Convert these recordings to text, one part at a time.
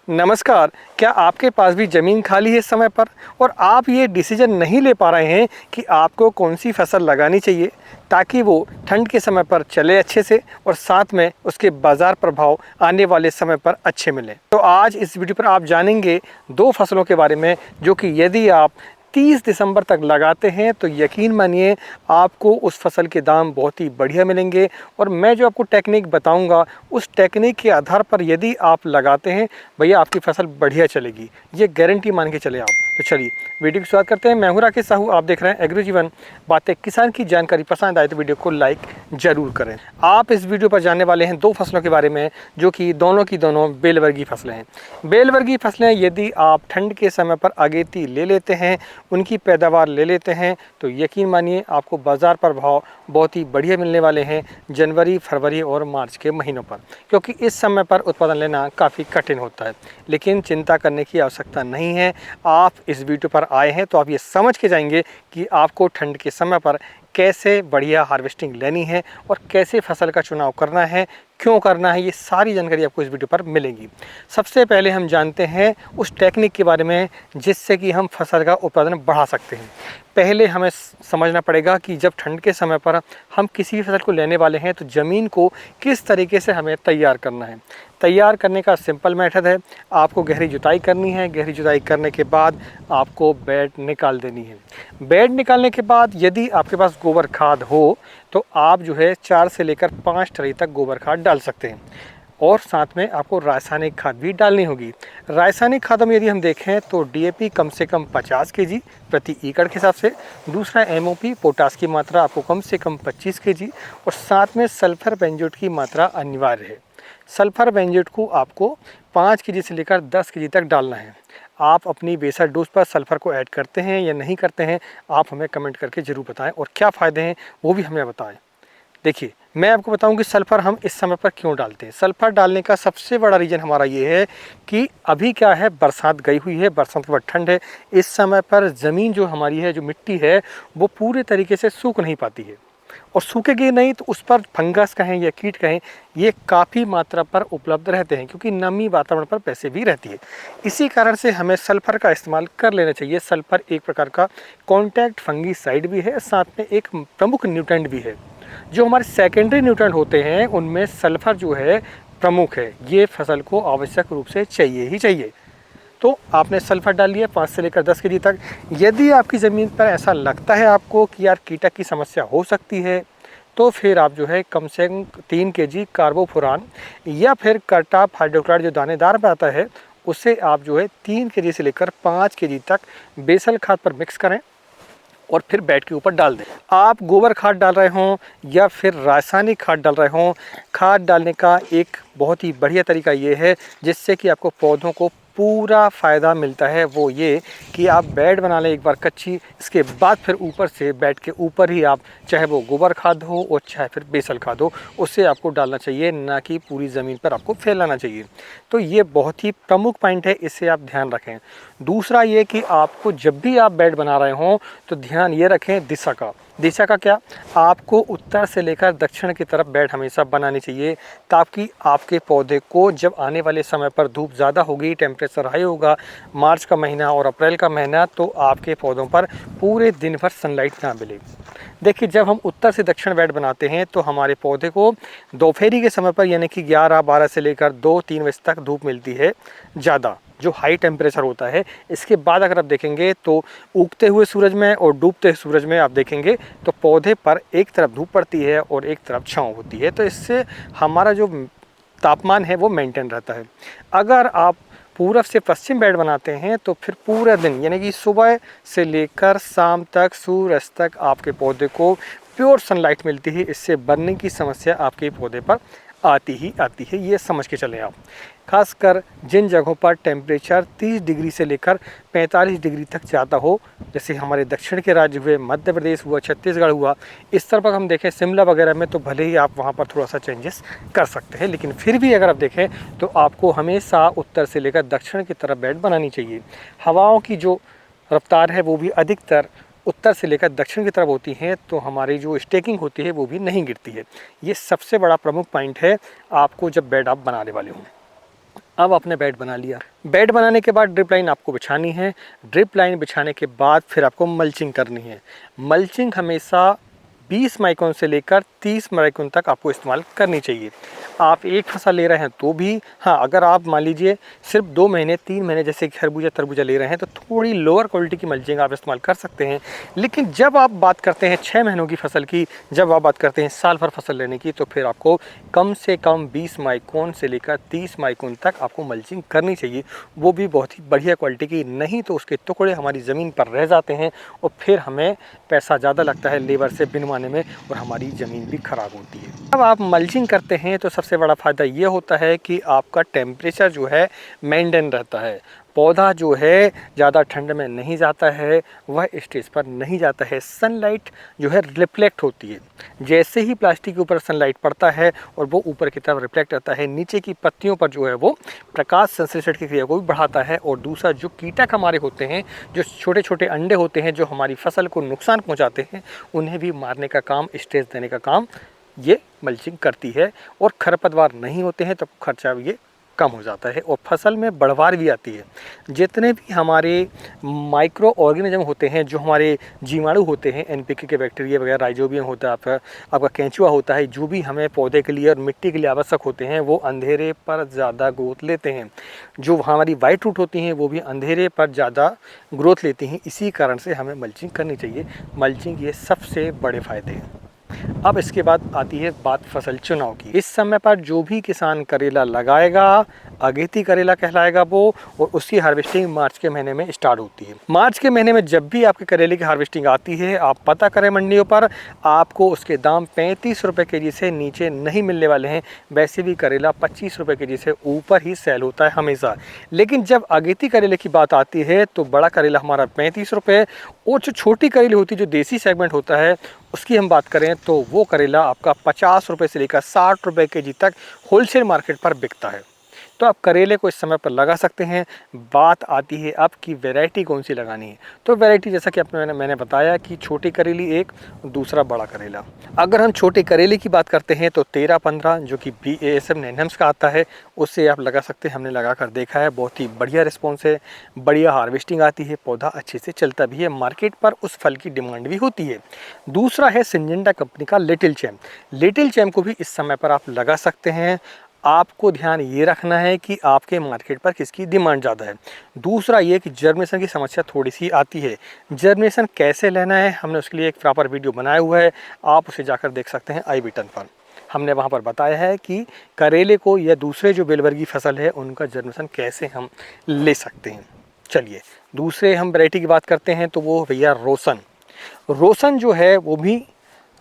नमस्कार। क्या आपके पास भी ज़मीन खाली है इस समय पर और आप ये डिसीजन नहीं ले पा रहे हैं कि आपको कौन सी फसल लगानी चाहिए ताकि वो ठंड के समय पर चले अच्छे से और साथ में उसके बाज़ार प्रभाव आने वाले समय पर अच्छे मिलें। तो आज इस वीडियो पर आप जानेंगे दो फसलों के बारे में जो कि यदि आप 30 दिसंबर तक लगाते हैं तो यकीन मानिए आपको उस फसल के दाम बहुत ही बढ़िया मिलेंगे। और मैं जो आपको टेक्निक बताऊंगा उस टेक्निक के आधार पर यदि आप लगाते हैं भैया आपकी फसल बढ़िया चलेगी, ये गारंटी मान के चले आप। तो चलिए वीडियो की शुरुआत करते हैं। मैं हूं राकेश साहू, आप देख रहे हैं एग्री जीवन बातें किसान की। जानकारी पसंद आए तो वीडियो को लाइक जरूर करें। आप इस वीडियो पर जानने वाले हैं दो फसलों के बारे में जो कि दोनों की दोनों बेल वर्गीय फसलें हैं। बेल वर्गीय फसलें यदि आप ठंड के समय पर अगेती ले लेते हैं, उनकी पैदावार ले लेते हैं तो यकीन मानिए आपको बाज़ार पर भाव बहुत ही बढ़िया मिलने वाले हैं जनवरी, फरवरी और मार्च के महीनों पर, क्योंकि इस समय पर उत्पादन लेना काफ़ी कठिन होता है। लेकिन चिंता करने की आवश्यकता नहीं है। आप इस वीडियो पर आए हैं तो आप ये समझ के जाएंगे कि आपको ठंड के समय पर कैसे बढ़िया हार्वेस्टिंग लेनी है और कैसे फसल का चुनाव करना है, क्यों करना है, ये सारी जानकारी आपको इस वीडियो पर मिलेगी। सबसे पहले हम जानते हैं उस टेक्निक के बारे में जिससे कि हम फसल का उत्पादन बढ़ा सकते हैं। पहले हमें समझना पड़ेगा कि जब ठंड के समय पर हम किसी भी फसल को लेने वाले हैं तो ज़मीन को किस तरीके से हमें तैयार करना है। तैयार करने का सिंपल मेथड है, आपको गहरी जुताई करनी है। गहरी जुताई करने के बाद आपको बेड निकाल देनी है। बेड निकालने के बाद यदि आपके पास गोबर खाद हो तो आप जो है 4 से लेकर 5 ट्रे तक गोबर खाद डाल सकते हैं। और साथ में आपको रासायनिक खाद भी डालनी होगी। रासायनिक खादों में यदि हम देखें तो डीएपी कम से कम 50 केजी प्रति एकड़ के हिसाब से, दूसरा एमओपी पोटास की मात्रा आपको कम से कम 25 केजी और साथ में सल्फर बेंजोएट की मात्रा अनिवार्य है। सल्फर बेंजोएट को आपको 5 केजी से लेकर 10 केजी तक डालना है। आप अपनी बेसल डोज पर सल्फर को ऐड करते हैं या नहीं करते हैं, आप हमें कमेंट करके ज़रूर बताएं और क्या फ़ायदे हैं वो भी हमें बताएं। देखिए, मैं आपको बताऊं कि सल्फ़र हम इस समय पर क्यों डालते हैं। सल्फ़र डालने का सबसे बड़ा रीज़न हमारा ये है कि अभी क्या है, बरसात गई हुई है, बरसात के बाद ठंड है। इस समय पर ज़मीन जो हमारी है, जो मिट्टी है, वो पूरे तरीके से सूख नहीं पाती है और सूखेगी नहीं तो उस पर फंगस कहें या कीट कहें, ये काफ़ी मात्रा पर उपलब्ध रहते हैं क्योंकि नमी वातावरण पर वैसे भी रहती है। इसी कारण से हमें सल्फ़र का इस्तेमाल कर लेना चाहिए। सल्फ़र एक प्रकार का कॉन्टैक्ट फंगीसाइड भी है, साथ में एक प्रमुख न्यूट्रेंट भी है। जो हमारे सेकेंडरी न्यूट्रेंट होते हैं उनमें सल्फ़र जो है प्रमुख है। ये फसल को आवश्यक रूप से चाहिए ही चाहिए। तो आपने सल्फ़र डाल लिया 5 से लेकर 10 केजी तक। यदि आपकी ज़मीन पर ऐसा लगता है आपको कि यार कीटक की समस्या हो सकती है तो फिर आप जो है कम से कम 3 केजी कार्बोफुरान या फिर करटाप हाइड्रोक्लोराइड जो दानेदार में आता है उसे आप जो है 3 केजी से लेकर 5 केजी तक बेसल खाद पर मिक्स करें और फिर बेड के ऊपर डाल दें। आप गोबर खाद डाल रहे हों या फिर रासायनिक खाद डाल रहे हों, खाद डालने का एक बहुत ही बढ़िया तरीका ये है जिससे कि आपको पौधों को पूरा फ़ायदा मिलता है। वो ये कि आप बेड बना लें एक बार कच्ची, इसके बाद फिर ऊपर से बेड के ऊपर ही आप चाहे वो गोबर खाद हो और चाहे फिर बेसल खाद हो उसे आपको डालना चाहिए, ना कि पूरी ज़मीन पर आपको फैलाना चाहिए। तो ये बहुत ही प्रमुख पॉइंट है, इसे आप ध्यान रखें। दूसरा ये कि आपको जब भी आप बेड बना रहे हों तो ध्यान ये रखें दिशा का। दिशा का क्या, आपको उत्तर से लेकर दक्षिण की तरफ बेड हमेशा बनानी चाहिए ताकि आपके पौधे को जब आने वाले समय पर धूप ज़्यादा होगी, टेम्परेचर हाई होगा, मार्च का महीना और अप्रैल का महीना, तो आपके पौधों पर पूरे दिन भर सनलाइट ना मिले। देखिए, जब हम उत्तर से दक्षिण बेड बनाते हैं तो हमारे पौधे को दोपहरी के समय पर यानी कि 11-12 से लेकर 2-3 बजे तक धूप मिलती है ज़्यादा, जो हाई टेम्परेचर होता है। इसके बाद अगर आप देखेंगे तो उगते हुए सूरज में और डूबते हुए सूरज में आप देखेंगे तो पौधे पर एक तरफ धूप पड़ती है और एक तरफ छाँव होती है, तो इससे हमारा जो तापमान है वो मेंटेन रहता है। अगर आप पूरब से पश्चिम बेड बनाते हैं तो फिर पूरा दिन यानी कि सुबह से लेकर शाम तक, सूरज तक आपके पौधे को प्योर सनलाइट मिलती है। इससे बर्निंग की समस्या आपके पौधे पर आती ही आती है, ये समझ के चलें आप। खासकर जिन जगहों पर टेम्परेचर 30 डिग्री से लेकर 45 डिग्री तक ज़्यादा हो, जैसे हमारे दक्षिण के राज्य हुए, मध्य प्रदेश हुआ, छत्तीसगढ़ हुआ, इस तरफ हम देखें शिमला वगैरह में तो भले ही आप वहाँ पर थोड़ा सा चेंजेस कर सकते हैं, लेकिन फिर भी अगर आप देखें तो आपको हमेशा उत्तर से लेकर दक्षिण की तरफ बेड बनानी चाहिए। हवाओं की जो रफ्तार है वो भी अधिकतर उत्तर से लेकर दक्षिण की तरफ होती हैं, तो हमारी जो स्टेकिंग होती है वो भी नहीं गिरती है। ये सबसे बड़ा प्रमुख पॉइंट है आपको जब बेड आप बनाने वाले हों। अब आपने बेड बना लिया। बेड बनाने के बाद ड्रिप लाइन आपको बिछानी है। ड्रिप लाइन बिछाने के बाद फिर आपको मल्चिंग करनी है। मल्चिंग हमेशा 20 माइक्रोन से लेकर 30 माइक्रोन तक आपको इस्तेमाल करनी चाहिए। आप एक फसल ले रहे हैं तो भी, हाँ, अगर आप मान लीजिए सिर्फ 2 महीने 3 महीने जैसे खरबूजा तरबूजा ले रहे हैं तो थोड़ी लोअर क्वालिटी की मल्चिंग आप इस्तेमाल कर सकते हैं। लेकिन जब आप बात करते हैं 6 महीनों की फसल की, जब आप बात करते हैं साल भर फसल लेने की, तो फिर आपको कम से कम 20 माइक्रोन से लेकर 30 माइक्रोन तक आपको मल्चिंग करनी चाहिए, वो भी बहुत ही बढ़िया क्वालिटी की। नहीं तो उसके टुकड़े हमारी ज़मीन पर रह जाते हैं और फिर हमें पैसा ज़्यादा लगता है लेबर से बिनवाने में और हमारी ज़मीन भी ख़राब होती है। जब आप मल्चिंग करते हैं तो सबसे बड़ा फ़ायदा ये होता है कि आपका टेम्परेचर जो है मेंटेन रहता है। पौधा जो है ज़्यादा ठंड में नहीं जाता है, वह स्टेज पर नहीं जाता है। सनलाइट जो है रिफ्लेक्ट होती है। जैसे ही प्लास्टिक के ऊपर सनलाइट पड़ता है और वो ऊपर की तरफ रिफ्लेक्ट होता है, नीचे की पत्तियों पर जो है वो प्रकाश संश्लेषण की क्रिया को भी बढ़ाता है। और दूसरा, जो कीटक हमारे होते हैं, जो छोटे छोटे अंडे होते हैं जो हमारी फसल को नुकसान पहुँचाते हैं, उन्हें भी मारने का काम, स्टेज देने का काम ये मल्चिंग करती है। और खरपतवार नहीं होते हैं तो खर्चा ये कम हो जाता है और फसल में बढ़वार भी आती है। जितने भी हमारे माइक्रो ऑर्गेनिज्म होते हैं, जो हमारे जीवाणु होते हैं, एनपीके के बैक्टीरिया वगैरह, राइजोबियम होता है, आपका केंचुआ होता है, जो भी हमें पौधे के लिए और मिट्टी के लिए आवश्यक होते हैं, वो अंधेरे पर ज़्यादा ग्रोथ लेते हैं। जो हमारी वाइट रूट होती हैं वो भी अंधेरे पर ज़्यादा ग्रोथ लेती हैं। इसी कारण से हमें मल्चिंग करनी चाहिए। मल्चिंग ये सबसे बड़े फ़ायदे हैं। अब इसके बाद आती है बात फसल चुनाव की। इस समय पर जो भी किसान करेला लगाएगा, अगेती करेला कहलाएगा वो, और उसकी हार्वेस्टिंग मार्च के महीने में स्टार्ट होती है। मार्च के महीने में जब भी आपके करेले की हार्वेस्टिंग आती है, आप पता करें मंडियों पर, आपको उसके दाम 35 रुपये के जी से नीचे नहीं मिलने वाले हैं। वैसे भी करेला 25 रुपये के जी से ऊपर ही सेल होता है हमेशा। लेकिन जब अगेती करेले की बात आती है तो बड़ा करेला हमारा 35 रुपये, और जो छोटी करेली होती है, जो देसी सेगमेंट होता है, उसकी हम बात करें तो वो करेला आपका 50 रुपये से लेकर 60 रुपये के जी तक होलसेल मार्केट पर बिकता है। तो आप करेले को इस समय पर लगा सकते हैं। बात आती है अब कि वैरायटी कौन सी लगानी है। तो वैरायटी जैसा कि मैंने बताया कि छोटी करेली एक, दूसरा बड़ा करेला। अगर हम छोटे करेले की बात करते हैं तो 13-15 जो कि BASF नैनम्स का आता है, उससे आप लगा सकते हैं। हमने लगा कर देखा है, बहुत ही बढ़िया रिस्पॉन्स है, बढ़िया हार्वेस्टिंग आती है, पौधा अच्छे से चलता भी है, मार्केट पर उस फल की डिमांड भी होती है। दूसरा है सिंजेंटा कंपनी का लिटिल चैम्प। लिटिल चैम्प को भी इस समय पर आप लगा सकते हैं। आपको ध्यान ये रखना है कि आपके मार्केट पर किसकी डिमांड ज़्यादा है। दूसरा ये कि जर्मिनेशन की समस्या थोड़ी सी आती है। जर्मिनेशन कैसे लेना है, हमने उसके लिए एक प्रॉपर वीडियो बनाया हुआ है, आप उसे जाकर देख सकते हैं आई बटन पर। हमने वहाँ पर बताया है कि करेले को या दूसरे जो बेलवर्गीय फसल है उनका जर्मिनेशन कैसे हम ले सकते हैं। चलिए दूसरे हम वैरायटी की बात करते हैं तो वो भैया रोशन। रोशन जो है वो भी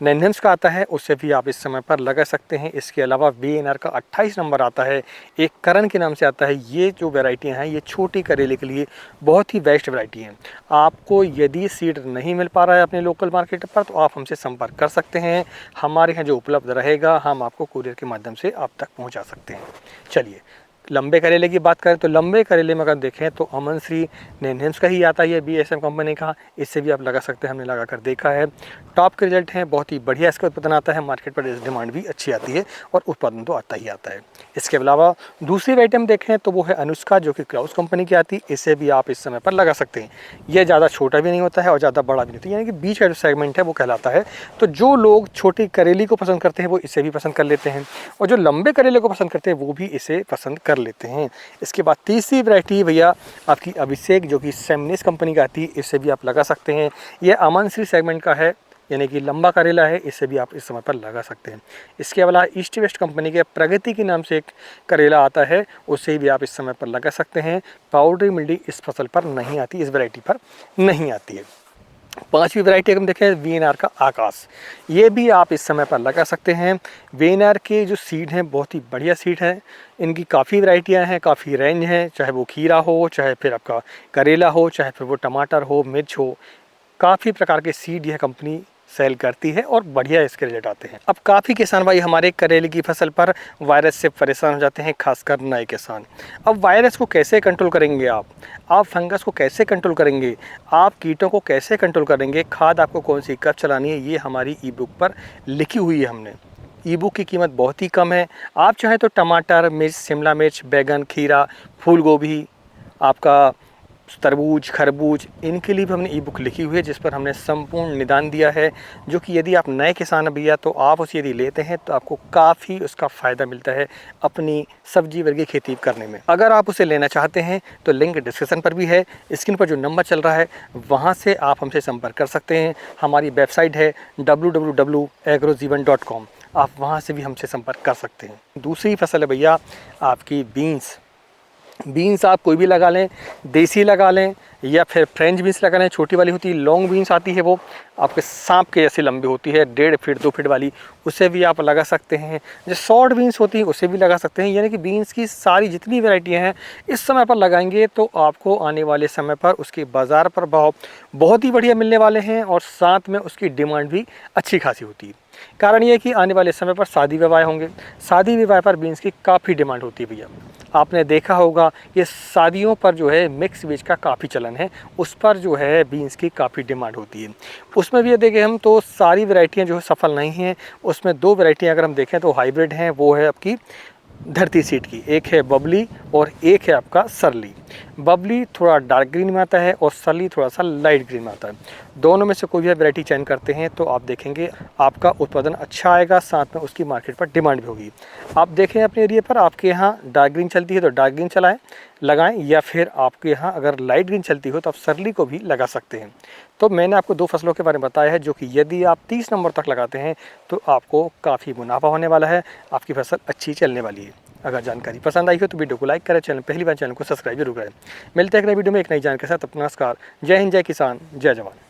नैनम्स का आता है, उससे भी आप इस समय पर लगा सकते हैं। इसके अलावा VNR का 28 नंबर आता है, एक करण के नाम से आता है। ये जो वैरायटियां हैं ये छोटी करेले के लिए बहुत ही बेस्ट वैरायटी हैं। आपको यदि सीड नहीं मिल पा रहा है अपने लोकल मार्केट पर तो आप हमसे संपर्क कर सकते हैं। हमारे यहाँ जो उपलब्ध रहेगा हम आपको कुरियर के माध्यम से आप तक पहुँचा सकते हैं। चलिए लंबे करेले की बात करें तो लंबे करेले में अगर देखें तो अमन श्री नैनम्स का ही आता है, ये BASF कंपनी का। इससे भी आप लगा सकते हैं, हमने लगा कर देखा है, टॉप के रिजल्ट हैं, बहुत ही बढ़िया इसका उत्पादन आता है, मार्केट पर डिमांड भी अच्छी आती है और उत्पादन तो आता ही आता है। इसके अलावा दूसरी आइटम देखें तो वो है अनुष्का, जो कि क्राउस कंपनी की आती है। इसे भी आप इस समय पर लगा सकते हैं। यह ज़्यादा छोटा भी नहीं होता है और ज़्यादा बड़ा भी नहीं होता है, यानी कि बीच का जो सेगमेंट है वो कहलाता है। तो जो लोग छोटी करेली को पसंद करते हैं वो इसे भी पसंद कर लेते हैं, और जो लंबे करेले को पसंद करते हैं वो भी इसे पसंद कर लेते हैं। इसके बाद तीसरी वैरायटी भैया आपकी अभिषेक, जो कि सेमनिस कंपनी का आती है। इसे भी आप लगा सकते हैं। यह अमन श्री सेगमेंट का है, यानी कि लंबा करेला है, इसे भी आप इस समय पर लगा सकते हैं। इसके अलावा ईस्ट वेस्ट कंपनी के प्रगति के नाम से एक करेला आता है, उसे भी आप इस समय पर लगा सकते हैं। पाउडरी मिल्डी इस फसल पर नहीं आती, इस वैरायटी पर नहीं आती है। पांचवी वैरायटी अगर हम देखें VNR का आकाश, ये भी आप इस समय पर लगा सकते हैं। VNR के जो सीड हैं बहुत ही बढ़िया सीड हैं। इनकी काफ़ी वैरायटियां हैं, काफ़ी रेंज हैं, चाहे वो खीरा हो, चाहे फिर आपका करेला हो, चाहे फिर वो टमाटर हो, मिर्च हो, काफ़ी प्रकार के सीड यह कंपनी सेल करती है और बढ़िया इसके रिजल्ट आते हैं। अब काफ़ी किसान भाई हमारे करेले की फसल पर वायरस से परेशान हो जाते हैं, खासकर नए किसान। अब वायरस को कैसे कंट्रोल करेंगे आप फंगस को कैसे कंट्रोल करेंगे, आप कीटों को कैसे कंट्रोल करेंगे, खाद आपको कौन सी कब चलानी है, ये हमारी ई बुक पर लिखी हुई है हमने। ईबुक की कीमत बहुत ही कम है। आप चाहें तो टमाटर, मिर्च, शिमला मिर्च, बैगन, खीरा, फूल गोभी, आपका तरबूज, खरबूज, इनके लिए भी हमने ई बुक लिखी हुई है जिस पर हमने संपूर्ण निदान दिया है, जो कि यदि आप नए किसान हैं भैया तो आप उसे यदि लेते हैं तो आपको काफ़ी उसका फ़ायदा मिलता है अपनी सब्जी वर्गीय खेती करने में। अगर आप उसे लेना चाहते हैं तो लिंक डिस्क्रिप्शन पर भी है, स्क्रीन पर जो नंबर चल रहा है वहाँ से आप हमसे संपर्क कर सकते हैं। हमारी वेबसाइट है www.agrojeevan.com, आप वहाँ से भी हमसे संपर्क कर सकते हैं। दूसरी फसल है भैया आपकी बीन्स। बीन्स आप कोई भी लगा लें, देसी लगा लें या फिर फ्रेंच बीन्स लगा लें। छोटी वाली होती है, लॉन्ग बीन्स आती है, वो आपके सांप के जैसे लंबी होती है, 1.5 फीट 2 फीट वाली, उसे भी आप लगा सकते हैं। जो शॉर्ट बीन्स होती हैं उसे भी लगा सकते हैं। यानी कि बीन्स की सारी जितनी वैरायटियां हैं इस समय पर लगाएंगे तो आपको आने वाले समय पर उसके बाज़ार पर भाव बहुत ही बढ़िया मिलने वाले हैं और साथ में उसकी डिमांड भी अच्छी खासी होती है। कारण ये है कि आने वाले समय पर शादी विवाह होंगे, शादी विवाह पर बीन्स की काफ़ी डिमांड होती है भैया। आपने देखा होगा कि शादियों पर जो है मिक्स वेज का काफ़ी चलन है, उस पर जो है बीन्स की काफ़ी डिमांड होती है। उसमें भी ये देखें हम तो सारी वैरायटियां जो है सफल नहीं हैं। उसमें 2 वैरायटियां अगर हम देखें तो हाइब्रिड हैं, वो है आपकी धरती सीड की, एक है बबली और एक है आपका सरली। बबली थोड़ा डार्क ग्रीन में आता है और सरली थोड़ा सा लाइट ग्रीन में आता है। दोनों में से कोई भी वैरायटी चयन करते हैं तो आप देखेंगे आपका उत्पादन अच्छा आएगा, साथ में उसकी मार्केट पर डिमांड भी होगी। आप देखें अपने एरिया पर आपके यहाँ डार्क ग्रीन चलती है तो डार्क ग्रीन लगाएं, या फिर आपके यहाँ अगर लाइट ग्रीन चलती हो तो आप सरली को भी लगा सकते हैं। तो मैंने आपको 2 फसलों के बारे में बताया है जो कि यदि आप 30 नंबर तक लगाते हैं तो आपको काफ़ी मुनाफा होने वाला है, आपकी फसल अच्छी चलने वाली है। अगर जानकारी पसंद आई हो तो वीडियो को लाइक करें, पहली बार चैनल को सब्सक्राइब जरूर करें। मिलते हैं अगले वीडियो में एक नई जानकारी के साथ। अपना नमस्कार, जय हिंद, जय किसान, जय जवान।